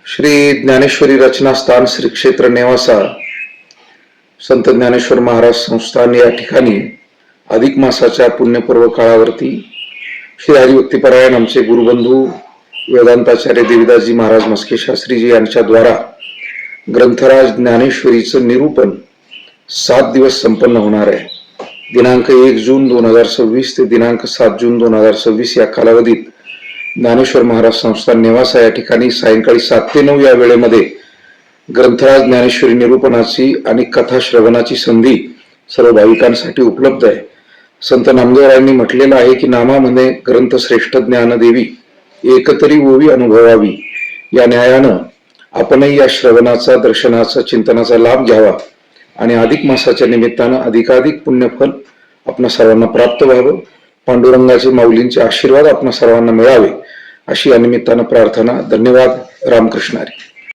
श्री ज्ञानेश्वरी रचना स्थान श्री क्षेत्र नेवासा संत ज्ञानेश्वर महाराज संस्थान या ठिकाणी अधिक मासाच्या पुण्यपर्व काळावरती श्री हरिभक्तीपरायण आमचे गुरुबंधू वेदांताचार्य देवीदासजी महाराज मस्के शास्त्रीजी यांच्या द्वारा ग्रंथराज ज्ञानेश्वरीचं निरूपण 7 दिवस संपन्न होणार आहे. दिनांक 1 जून 2026 ते दिनांक 7 जून 2026 या कालावधीत ज्ञानेश्वर महाराज संस्थान नेवासा या ठिकाणी सायंकाळी 7 ते 9 या वेळेमध्ये ग्रंथराज ज्ञानेश्वरी निरूपणाची आणि कथा श्रवणाची संधी सर्व भाविकांसाठी उपलब्ध आहे. संत नामदेवरायांनी म्हटलेलं आहे की नामामध्ये ग्रंथ श्रेष्ठ ज्ञानदेवी एकतरी ओवी अनुभवावी. या न्यायानं आपणही या श्रवणाचा दर्शनाचा चिंतनाचा लाभ घ्यावा आणि अधिक मासाच्या निमित्तानं अधिकाधिक पुण्यफल आपणा सर्वांना प्राप्त व्हावं. पांडुरंगाचे माऊलींचे आशीर्वाद आपणा सर्वांना मिळावे अशी या निमित्तानं प्रार्थना. धन्यवाद. रामकृष्ण हरी.